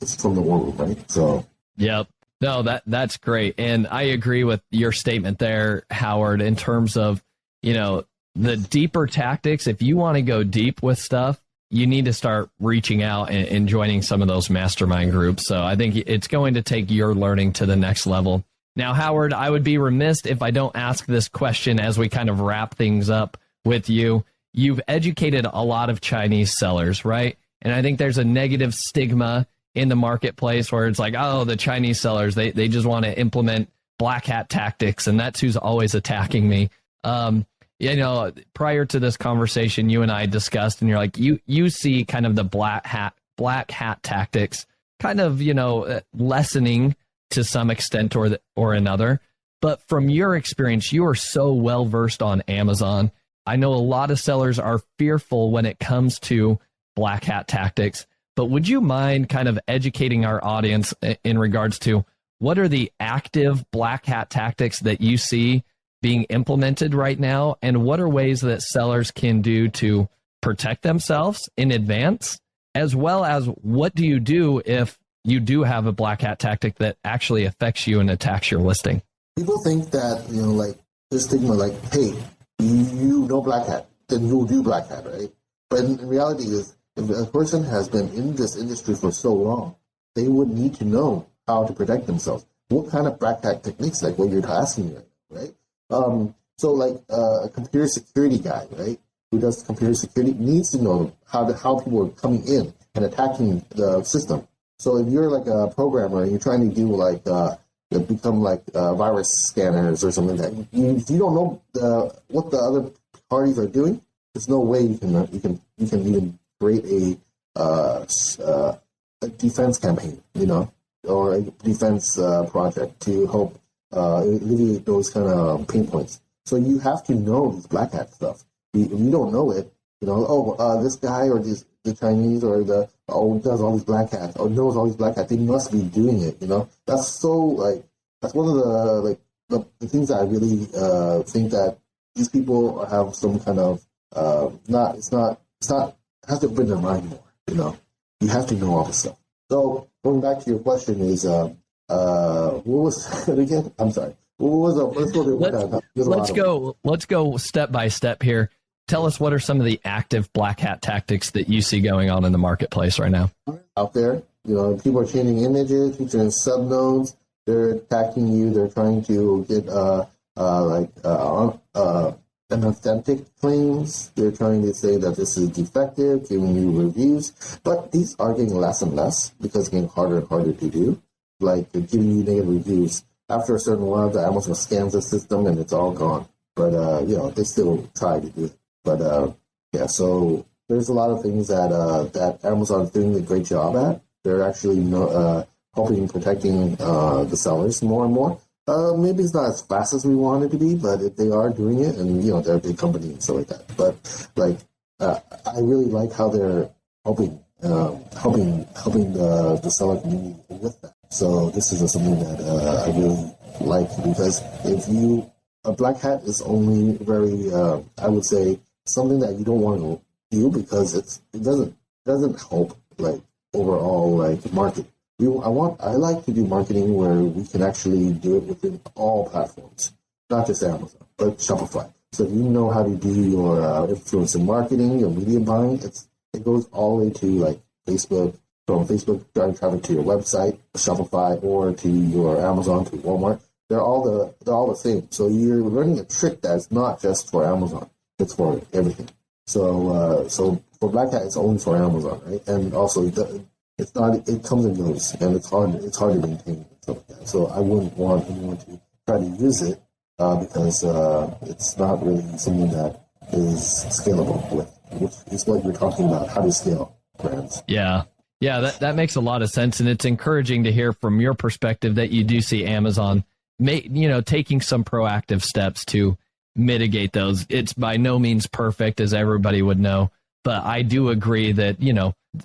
it's from the war room, right? So. Yep. No, that's great. And I agree with your statement there, Howard, in terms of, you know, the deeper tactics. If you want to go deep with stuff, you need to start reaching out and joining some of those mastermind groups. So I think it's going to take your learning to the next level. Now, Howard, I would be remiss if I don't ask this question as we kind of wrap things up with you. You've educated a lot of Chinese sellers, right? And I think there's a negative stigma in the marketplace where it's like, oh, the Chinese sellers, they just want to implement black hat tactics, and that's who's always attacking me. You know, prior to this conversation, you and I discussed, and you're like, you see kind of the black hat tactics kind of, you know, lessening to some extent or another. But from your experience, you are so well versed on Amazon. I know a lot of sellers are fearful when it comes to black hat tactics, but would you mind kind of educating our audience in regards to what are the active black hat tactics that you see being implemented right now, and what are ways that sellers can do to protect themselves in advance, as well as what do you do if you do have a black hat tactic that actually affects you and attacks your listing? People think that, you know, like this stigma, like, hey, you know black hat, then you'll do black hat, right? But in reality is, if a person has been in this industry for so long, they would need to know how to protect themselves. What kind of black hat techniques, like what you're asking me right now, right? So like a computer security guy, right? who does computer security needs to know how people are coming in and attacking the system. So if you're like a programmer and you're trying to do like become like virus scanners or something like that, if you don't know what the other parties are doing, there's no way you can even create a defense campaign, or a defense project to help alleviate those kind of pain points. So you have to know this black hat stuff. If you don't know it, this guy or the Chinese or does all these black hats or knows all these black hats, they must be doing it. That's so that's one of the things that I really think that these people have some kind of has to open their mind more. You have to know all this stuff. So going back to your question is what was it again? I'm sorry. What was Let's go step by step here. Tell us, what are some of the active black hat tactics that you see going on in the marketplace right now? Out there, people are changing images, featuring subnodes. They're attacking you. They're trying to get inauthentic claims. They're trying to say that this is defective, giving you reviews. But these are getting less and less because it's getting harder and harder to do. Like giving you negative reviews. After a certain while, the Amazon scans the system and it's all gone. But they still try to do it. But so there's a lot of things that Amazon's doing a great job at. They're actually helping protecting the sellers more and more. Maybe it's not as fast as we want it to be, but if they are doing it, and they're a big company and stuff like that. But I really like how they're helping the seller community with that. So this is something that I really like, because a black hat is only very I would say something that you don't want to do, because it doesn't help overall market. I like to do marketing where we can actually do it within all platforms, not just Amazon, but Shopify. So if you know how to do your influencer marketing, your media buying, it goes all the way to Facebook, from Facebook driving traffic to your website, Shopify, or to your Amazon, to Walmart. They're all the same. So you're learning a trick that's not just for Amazon; it's for everything. So for Black Hat, it's only for Amazon, right? And also it's not. It comes and goes, and it's hard to maintain and stuff like that. So I wouldn't want anyone to try to use it because it's not really something that is scalable with, which is what you're talking about, how to scale brands. Yeah, that makes a lot of sense, and it's encouraging to hear from your perspective that you do see Amazon taking some proactive steps to mitigate those. It's by no means perfect, as everybody would know, but I do agree that,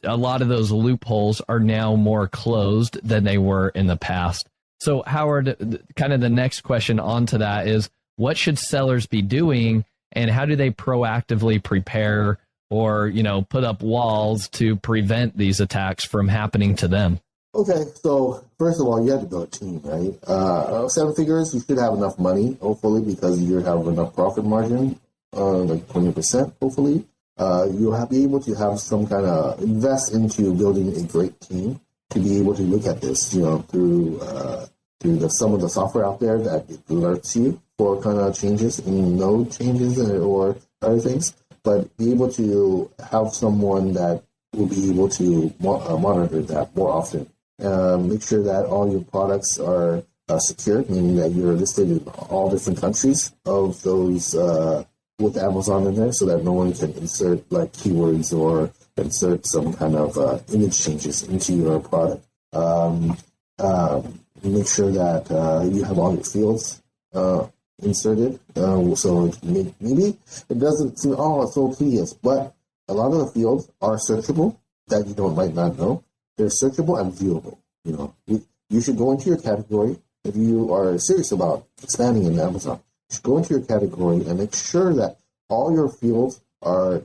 a lot of those loopholes are now more closed than they were in the past. So Howard, kind of the next question onto that is, what should sellers be doing, and how do they proactively prepare or, put up walls to prevent these attacks from happening to them? Okay, so first of all, you have to build a team, right? 7 figures, you should have enough money, hopefully, because you have enough profit margin, 20%, hopefully. You'll be able to have some kind of invest into building a great team to be able to look at this, through some of the software out there that alerts you for kind of changes in node changes or other things, but be able to have someone that will be able to monitor that more often. Make sure that all your products are secured, meaning that you're listed in all different countries of those with Amazon in there, so that no one can insert keywords or insert some kind of image changes into your product. Make sure that you have all your fields inserted. So maybe it doesn't seem, it's so tedious, but a lot of the fields are searchable that you might not know. They're searchable and viewable. You should go into your category. If you are serious about expanding in Amazon, you should go into your category and make sure that all your fields are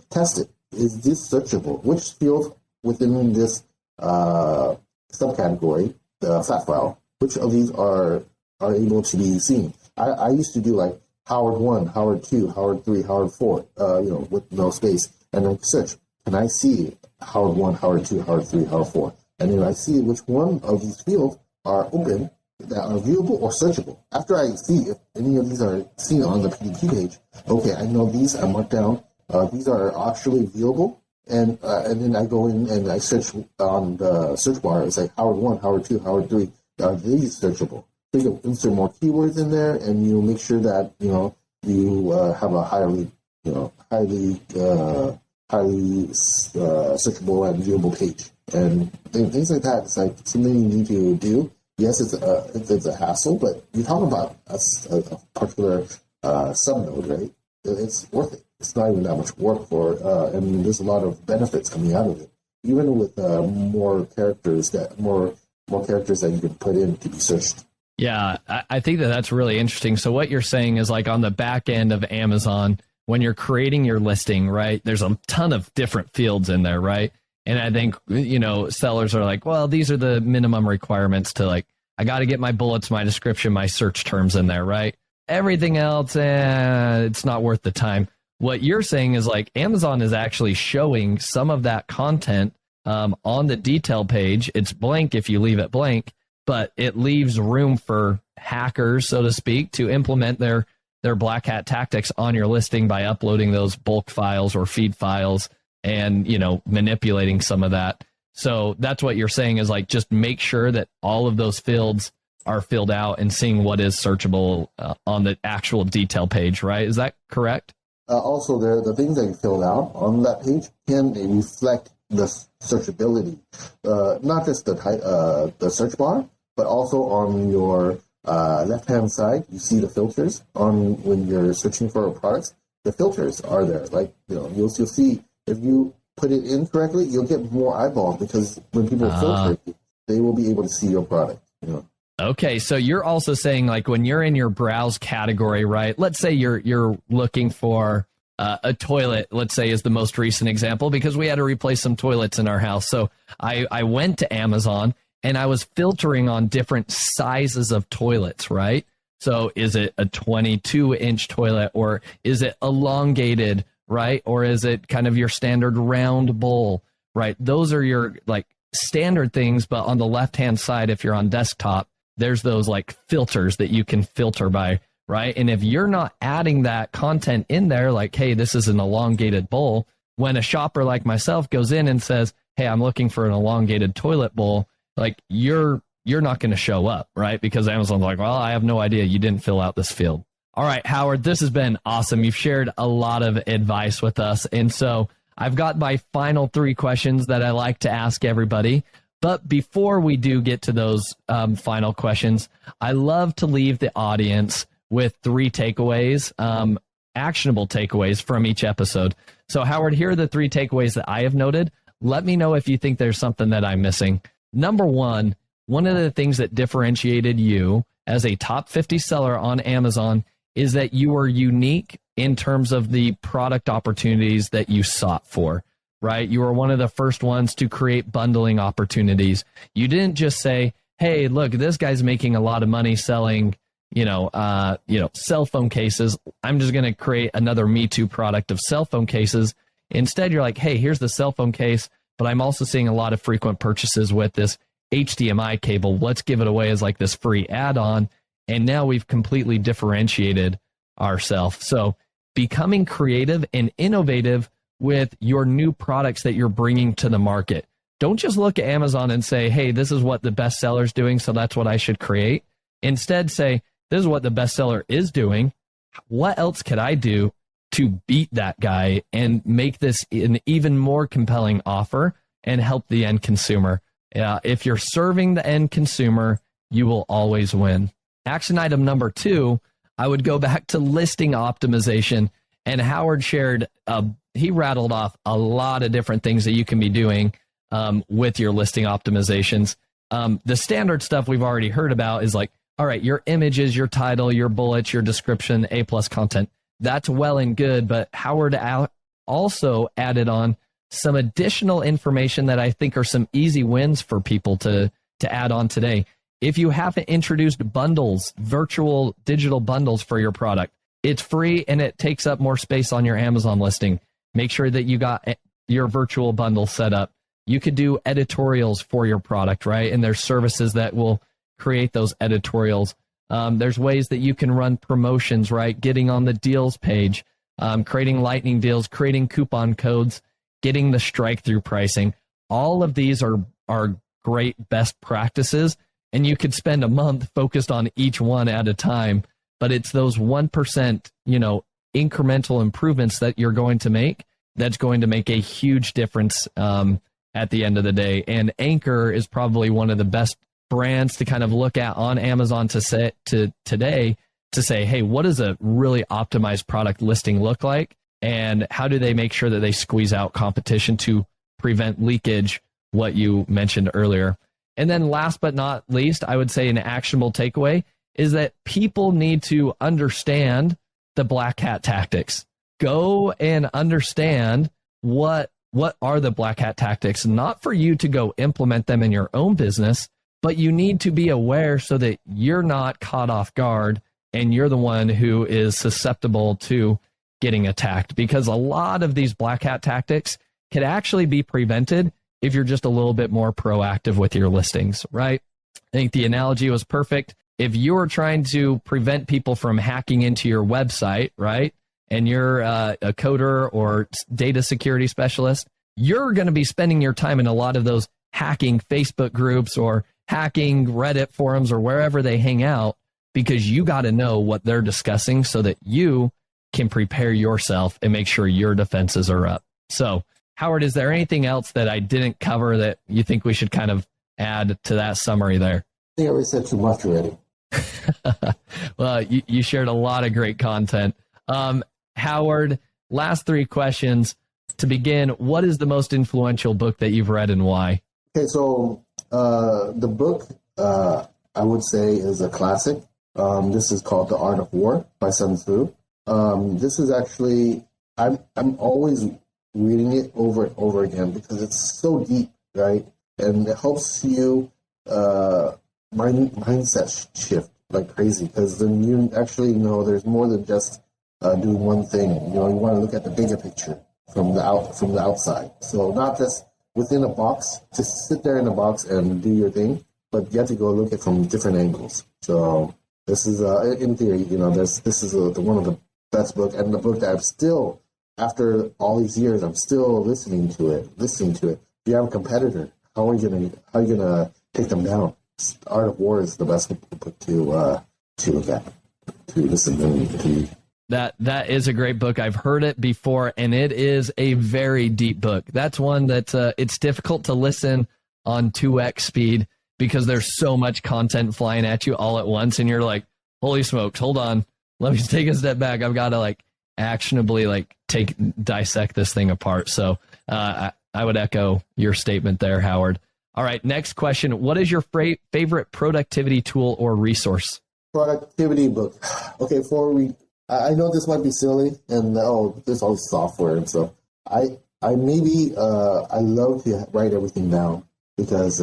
tested. Is this searchable? Which fields within this subcategory, the flat file, which of these are able to be seen? I used to do Howard 1, Howard 2, Howard 3, Howard 4, with no space, and then search. Can I see Howard 1, Howard 2, Howard 3, Howard 4? And then I see which one of these fields are open that are viewable or searchable. After I see if any of these are seen on the PDP page, okay, I know these are marked down. These are actually viewable. And then I go in and I search on the search bar. It's like Howard 1, Howard 2, Howard 3. Are these searchable? So you can insert more keywords in there, and you make sure that, you have a highly searchable and viewable page. And things like that. It's like something you need to do. Yes, it's a hassle, but you talk about a particular subnode, right? It's worth it. It's not even that much work and there's a lot of benefits coming out of it. Even with more characters that you can put in to be searched. Yeah, I think that's really interesting. So what you're saying is like on the back end of Amazon, when you're creating your listing, right, there's a ton of different fields in there, right? And I think, sellers are like, well, these are the minimum requirements to like, I got to get my bullets, my description, my search terms in there, right? Everything else, it's not worth the time. What you're saying is like Amazon is actually showing some of that content on the detail page. It's blank if you leave it blank, but it leaves room for hackers, so to speak, to implement their black hat tactics on your listing by uploading those bulk files or feed files and, manipulating some of that. So that's what you're saying is like, just make sure that all of those fields are filled out and seeing what is searchable on the actual detail page, right? Is that correct? Also, the things that you filled out on that page can reflect the searchability, not just the search bar, but also on your left-hand side. You see the filters on when you're searching for products. The filters are there. Like you'll see if you put it in correctly, you'll get more eyeballs because when people filter it, they will be able to see your product. Okay, so you're also saying like when you're in your browse category, right? Let's say you're looking for a toilet, let's say is the most recent example, because we had to replace some toilets in our house. So I went to Amazon and I was filtering on different sizes of toilets, right? So is it a 22-inch toilet, or is it elongated, right? Or is it kind of your standard round bowl, right? Those are your like standard things, but on the left-hand side, if you're on desktop, there's those like filters that you can filter by, right? And if you're not adding that content in there, like, hey, this is an elongated bowl, when a shopper like myself goes in and says, hey, I'm looking for an elongated toilet bowl, like you're not going to show up, right? Because Amazon's like, well, I have no idea. You didn't fill out this field. All right, Howard, this has been awesome. You've shared a lot of advice with us. And so I've got my final 3 questions that I like to ask everybody. But before we do get to those final questions, I love to leave the audience with 3 takeaways, actionable takeaways from each episode. So Howard, here are the 3 takeaways that I have noted. Let me know if you think there's something that I'm missing. Number 1, one of the things that differentiated you as a top 50 seller on Amazon is that you were unique in terms of the product opportunities that you sought for. Right? You were one of the first ones to create bundling opportunities. You didn't just say, hey, look, this guy's making a lot of money selling, cell phone cases. I'm just going to create another Me Too product of cell phone cases. Instead, you're like, hey, here's the cell phone case, but I'm also seeing a lot of frequent purchases with this HDMI cable. Let's give it away as like this free add-on. And now we've completely differentiated ourselves. So becoming creative and innovative with your new products that you're bringing to the market. Don't just look at Amazon and say, hey, this is what the bestseller's doing, so that's what I should create. Instead, say, this is what the bestseller is doing. What else could I do to beat that guy and make this an even more compelling offer and help the end consumer? If you're serving the end consumer, you will always win. Action item number 2, I would go back to listing optimization. And Howard shared he rattled off a lot of different things that you can be doing with your listing optimizations. The standard stuff we've already heard about is like, all right, your images, your title, your bullets, your description, A+ content. That's well and good, but Howard also added on some additional information that I think are some easy wins for people to add on today. If you haven't introduced bundles, virtual digital bundles for your product, it's free and it takes up more space on your Amazon listing. Make sure that you got your virtual bundle set up. You could do editorials for your product, right? And there's services that will create those editorials. There's ways that you can run promotions, right? Getting on the deals page, creating lightning deals, creating coupon codes, getting the strike through pricing. All of these are great best practices, and you could spend a month focused on each one at a time, but it's those 1%, incremental improvements that you're going to make that's going to make a huge difference at the end of the day. And Anchor is probably one of the best brands to kind of look at on Amazon today to say, hey, what does a really optimized product listing look like? And how do they make sure that they squeeze out competition to prevent leakage, what you mentioned earlier? And then last but not least, I would say an actionable takeaway is that people need to understand the black hat tactics. Go and understand what are the black hat tactics, not for you to go implement them in your own business, but you need to be aware so that you're not caught off guard and you're the one who is susceptible to getting attacked, because a lot of these black hat tactics can actually be prevented if you're just a little bit more proactive with your listings, right? I think the analogy was perfect. If you're trying to prevent people from hacking into your website, right, and you're a coder or data security specialist, you're going to be spending your time in a lot of those hacking Facebook groups or hacking Reddit forums or wherever they hang out, because you got to know what they're discussing so that you can prepare yourself and make sure your defenses are up. So, Howard, is there anything else that I didn't cover that you think we should kind of add to that summary there? I think I already said too much already. Well, you shared a lot of great content. Howard, last three questions. To begin, what is the most influential book that you've read and why? Okay, so the book I would say is a classic. This is called The Art of War by Sun Tzu. This is actually, I'm always reading it over and over again because it's so deep, right? And it helps you mindset shift like crazy, because then you actually know there's more than just doing one thing. You want to look at the bigger picture from the outside. So not just within a box, just sit there in a box and do your thing, but you have to go look at it from different angles. So this is, in theory, this is one of the best book, and the book that I'm still, after all these years, I'm still listening to it. If you have a competitor, how are you gonna take them down? Art of War is the best book to look at, to listen to. That is a great book. I've heard it before, and it is a very deep book. That's one that it's difficult to listen on 2x speed because there's so much content flying at you all at once, and you're like, holy smokes, hold on. Let me take a step back. I've got to actionably dissect this thing apart. So I would echo your statement there, Howard. All right, next question. What is your favorite productivity tool or resource? Productivity book. Okay, I know this might be silly, and there's all this software and stuff. I love to write everything down because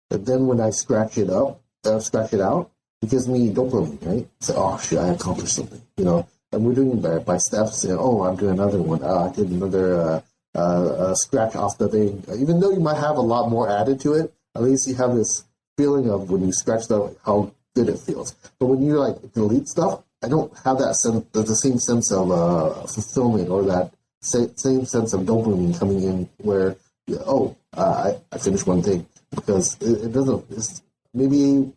then when I scratch it out, it gives me dopamine, right? So, oh shit, I accomplished something, And we're doing that by steps. And I'm doing another one. I did another scratch off the thing. Even though you might have a lot more added to it, at least you have this feeling of when you scratch out how good it feels. But when you delete stuff, I don't have the same sense of fulfillment or that same sense of dopamine coming in where I finished one thing, because it doesn't. It's maybe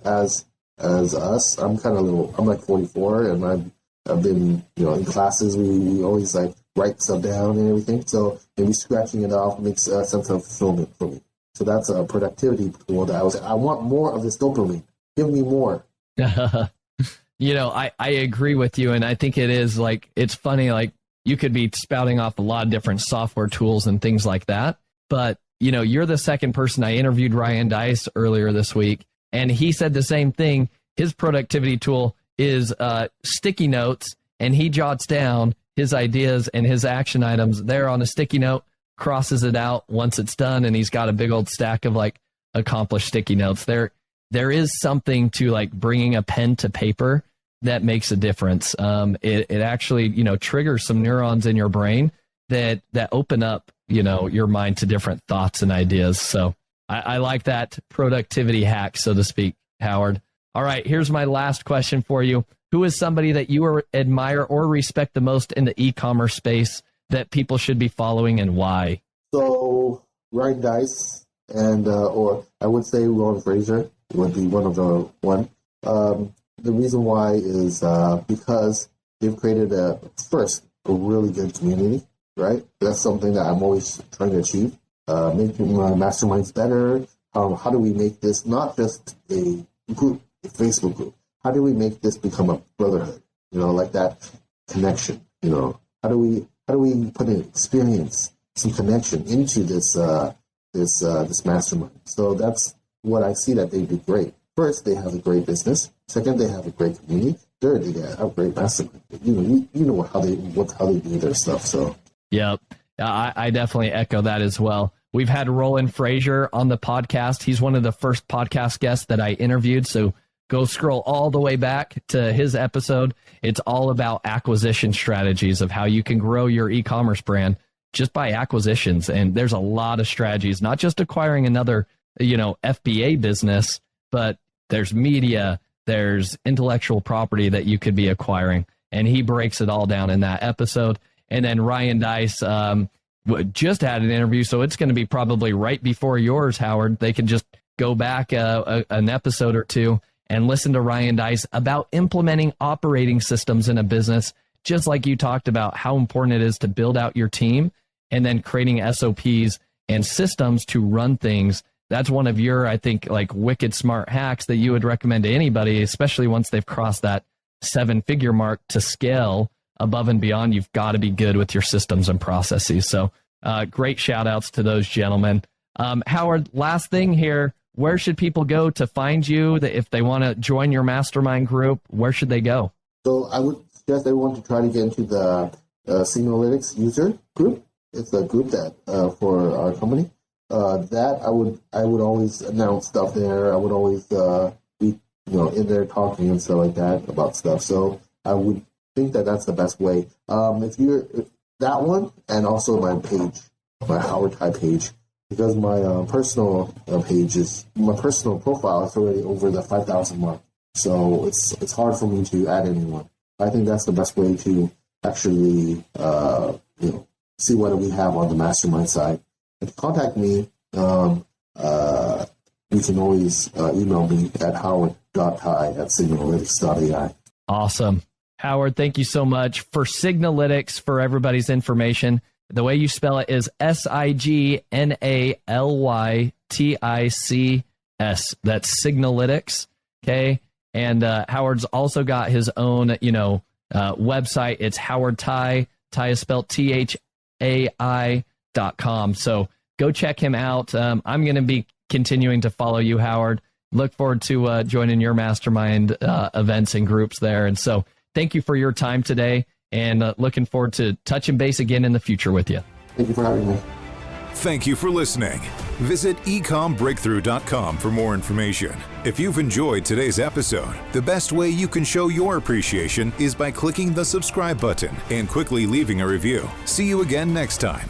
as us, I'm like 44, and I've been in classes we always write stuff down and everything. So maybe scratching it off makes a sense of fulfillment for me. So that's a productivity tool that I want more of this dopamine. Give me more. I agree with you, and I think it is it's funny, you could be spouting off a lot of different software tools and things like that, but you're the second person. I interviewed Ryan Dice earlier this week, and he said the same thing. His productivity tool is sticky notes, and he jots down his ideas and his action items there on a sticky note, crosses it out once it's done, and he's got a big old stack of accomplished sticky notes. There is something to bringing a pen to paper that makes a difference. It actually triggers some neurons in your brain that open up your mind to different thoughts and ideas. So I like that productivity hack, so to speak. Howard. All right, here's my last question for you. Who is somebody that you admire or respect the most in the e-commerce space that people should be following, and why? So Ryan Dice and or I would say Ron Fraser would be one of the one. The reason why is because they've created a really good community, right? That's something that I'm always trying to achieve. Making my masterminds better. How do we make this not just a group, a Facebook group? How do we make this become a brotherhood? Like that connection. How do we put an experience, some connection into this mastermind? So that's what I see that they do great. First, they have a great business. Second, they have a great community. Third, they have a great mastermind. You know how they do their stuff. So yep, I definitely echo that as well. We've had Roland Frazier on the podcast. He's one of the first podcast guests that I interviewed. So go scroll all the way back to his episode. It's all about acquisition strategies of how you can grow your e-commerce brand just by acquisitions. And there's a lot of strategies, not just acquiring another, FBA business, but there's media, there's intellectual property that you could be acquiring. And he breaks it all down in that episode. And then Ryan Dice just had an interview, so it's going to be probably right before yours, Howard. They can just go back an episode or two and listen to Ryan Dice about implementing operating systems in a business, just like you talked about how important it is to build out your team and then creating SOPs and systems to run things. That's one of your, I think, like wicked smart hacks that you would recommend to anybody, especially once they've crossed that 7-figure mark to scale above and beyond. You've got to be good with your systems and processes. So great shout outs to those gentlemen. Howard, last thing here, where should people go to find you? If they want to join your mastermind group, where should they go? So I would suggest everyone to try to get into the Signalytics user group. It's a group that for our company. That I would always announce stuff there. I would always be in there talking and stuff like that about stuff. So I would think that that's the best way. If you're that one, and also my page, my Howard Tai page, because my personal profile is already over the 5,000 mark. So it's hard for me to add anyone. I think that's the best way to actually see what we have on the mastermind side. If you contact me, you can always email me at howard.tai@signalytics.ai. Awesome. Howard, thank you so much. For Signalytics, for everybody's information, the way you spell it is Signalytics. That's Signalytics. Okay. And Howard's also got his own, website. It's Howard Tai. Tai is spelled THAI.com. So go check him out. I'm going to be continuing to follow you, Howard. Look forward to joining your mastermind events and groups there. And so thank you for your time today, and looking forward to touching base again in the future with you. Thank you for having me. Thank you for listening. Visit ecommbreakthrough.com for more information. If you've enjoyed today's episode, the best way you can show your appreciation is by clicking the subscribe button and quickly leaving a review. See you again next time.